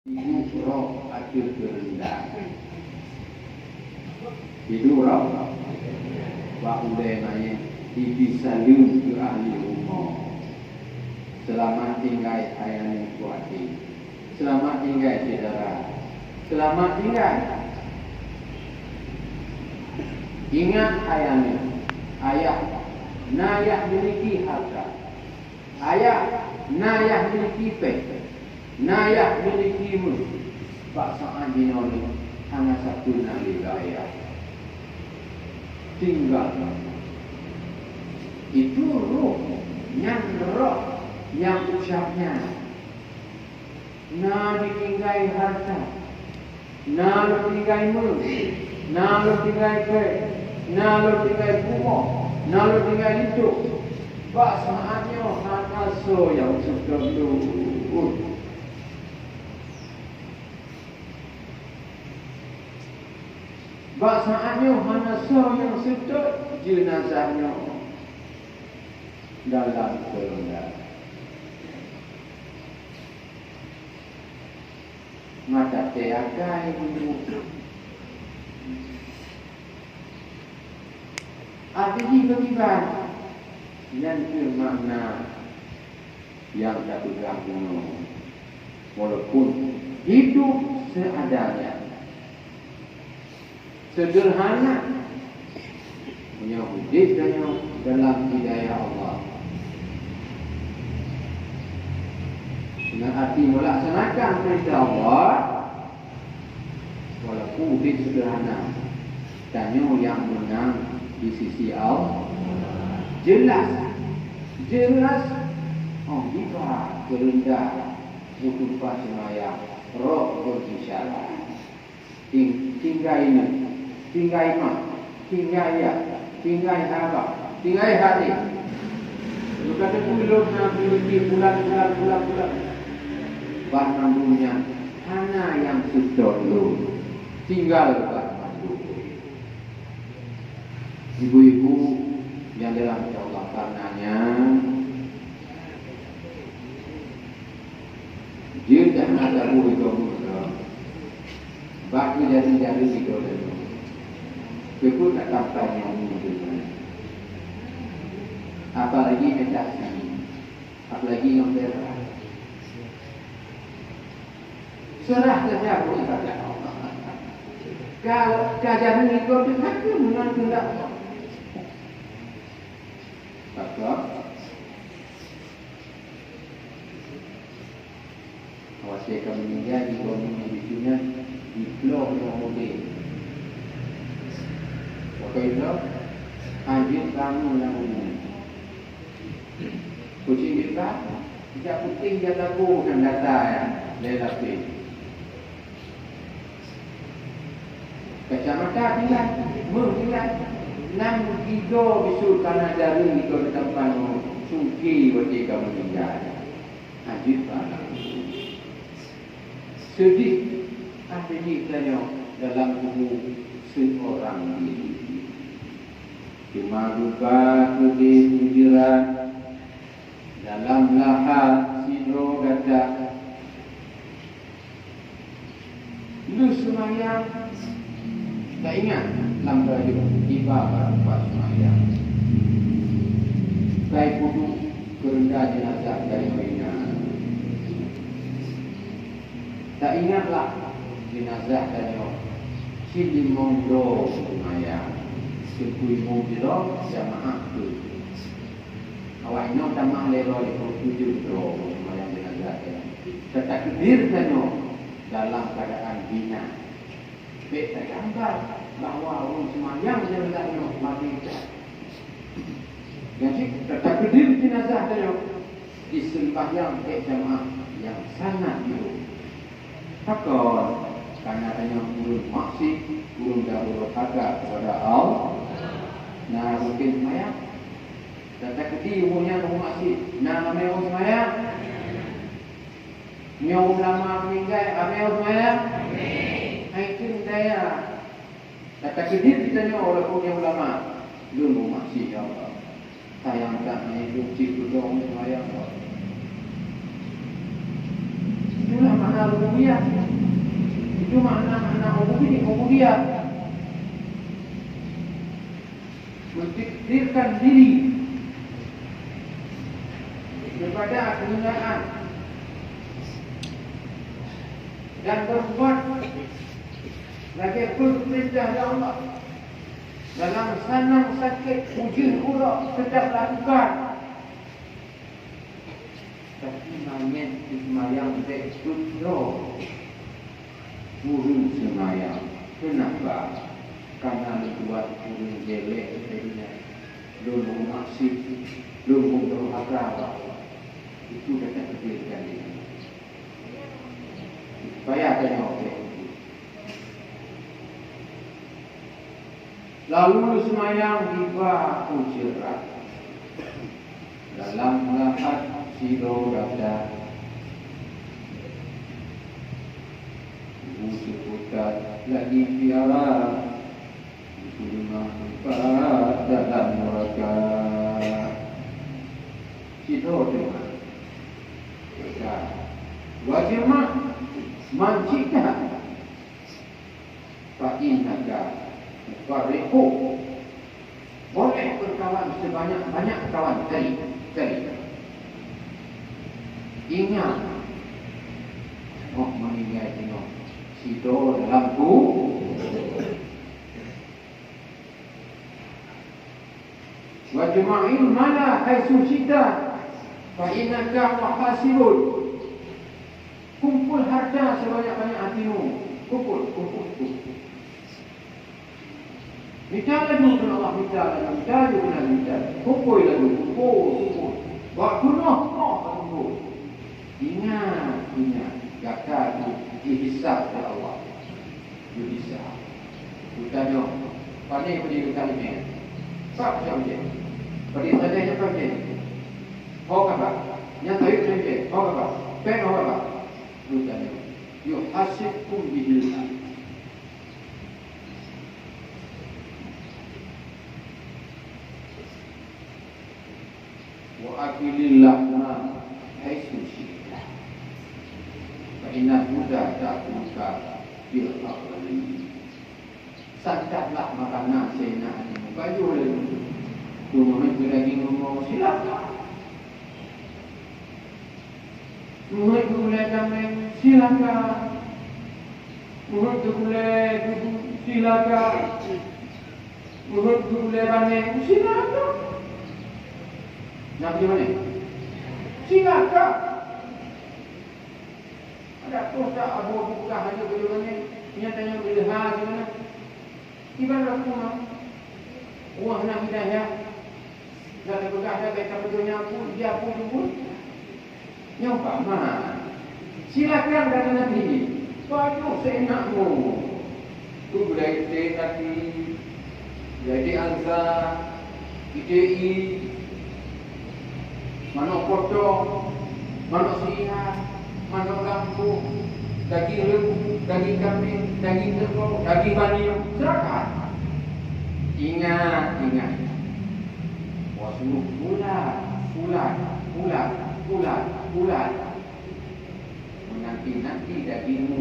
Hidup roh akhir kerendah. Hidup roh Pak Udai nanya Ibi salim ke ahli rumah. Selamat tinggal ayah kuati. Selamat tinggal saudara. Selamat tinggal. Ingat ayahnya. Ayah nayah memiliki harta. Ayah nayah memiliki pek. Nayah memiliki mus. Pak Sa'ad dinoli hanya satu nali gaya. Tinggal. Itu roh yang ucapnya. Na ditinggai harta. Na ditinggai mus. Na ditinggai pek. Na ditinggai rumah. Na ditinggai hidup. Pak Sa'adnya hanya so yang sudah dulu. Bak saatnya hanya yang sedut jenazahnya dalam keranda. Mata teakai hidup. Artinya bagaimana? Yang bermakna yang tak bergabung. Walaupun hidup seadanya. Sederhana punya wujudnya dalam hidayah Allah. Dengan arti melaksanakan perintah Allah walaupun wujud sederhana. Tanya yang menang di sisi Allah jelas oh jika kerendah butuh semaya roh berbicara tinggal ini tinggal iman, tinggal ya, tinggal apa, tinggal hati. Jika ada puluh memiliki bulan. Bahkan dunia hanya yang sudah lu tinggal bahkan dulu. Ibu-ibu yang dalam Allah karenanya dia dah ada buku bagi jari-jari di dalam. Betul tak sampai yang ini. Apalagi meditasi, apalagi yang berah. Serah saja kepada Allah. Kalau kajian ini kau dengar ke mana tidak? Apa? Awasi kami menjadi orang di dunia di blog yang mudah. Kalau anjing kamu yang umum, kucing kita tidak penting dia tahu kan data ya, lelaki. Kacamata tinggal, tinggal. 6 kilo bisul tanah dari itu di tempat sungki wajib kamu tinggal. Anjing kamu. Sedih, artinya dalam tubuh seorang diri. Dimalukan putih pujiran dalam lahat sidro gada. Lu semayang tak ingat lampu juga ibarat pas semayang. Kai kudu kerendah jenazah dari mainan. Tak ingatlah jenazah dari Sili Mondo semayang. Sekui mobil jamaah tu. Awak ini tamah lelo di tujuh bro semayang jenazah. Tetapi dirinya dalam keadaan hina. Beta gambar bahawa orang semayang jenazahnya mati. Jadi tetapi diri jenazah dia disembahyang jamaah yang sangat jauh. Takut karena tanya urut maksud urut darurut agak kepada Allah. Nah mungkin semayang Tata keti umumnya kamu masih nama mewah semayang mewah lama meninggal mewah semayang itu daya Tata keti ditanya oleh punya ulama dulu masih ya Allah sayang tak hidup cikgu dong semayang itulah mana makna rububiyah. Itu makna rububiyah. Mentakdirkan diri kepada kehinaan dan berbuat lagi perintah Allah dalam senang sakit ujian pula sedang lakukan. Tapi main semayang betul burung semayang. Kenapa? Karena dibuat burung jelek belum maksud, belum berharap. Itu datang kebirkan ini. Supaya tanya lalu semayang tiba ujirat dalam lahat sido rada ibu seputar lagi piara Sulmah dalam neraka sido dengan wajimah mancikah fa'inaka fariqu boleh berkawan sebanyak-banyak kawan dari ingat meninggal tengok sido dalam tu wajma'il mala haitsu syi'ta fa innaka muhasibun. Kumpul harta sebanyak-banyak hatimu. Kumpul. Minta lagi kepada Allah, minta lagi. Kumpul lagi. Buat kunuh. Ingat. Jaga dihisab oleh Allah. Dihisab. Tanya, pandai pergi ke kalimah. Pak macam je. Pergi saja macam je. Kau apa? Yang tahu macam je. Kau apa? Pen apa? Tanya. Yuhasibkum bihillah. Wa akilillah ma haitsu syi'ta. Fa inna huda ta'tuka bil aqli. Sadaqlah makanan sena ni. Baju lagi. Tu moment lagi ngomong silakan. Muhut tu boleh jamin silakan. Muhut tu boleh duduk silakan. Muhut tu boleh banding silakan. Nak pergi mana? Silakan. Ada kosak abu buka hanya pergi mana? Nyatanya boleh hal di mana? Ibarat rumah. Uang nak hidayah. Kalau berkata kata berdunia pun, dia pun. Nyampak mana? Silakan kata Nabi. Baju seenakmu. Tu boleh tadi. Jadi Al-Zah. IDI. Mana potong. Mana sihat. Mana lampu. Daging lembu. Daging kambing. Daging kerbau. Daging baniam. Silakan. Ingat. Wasmu bulan. Menanti dagingmu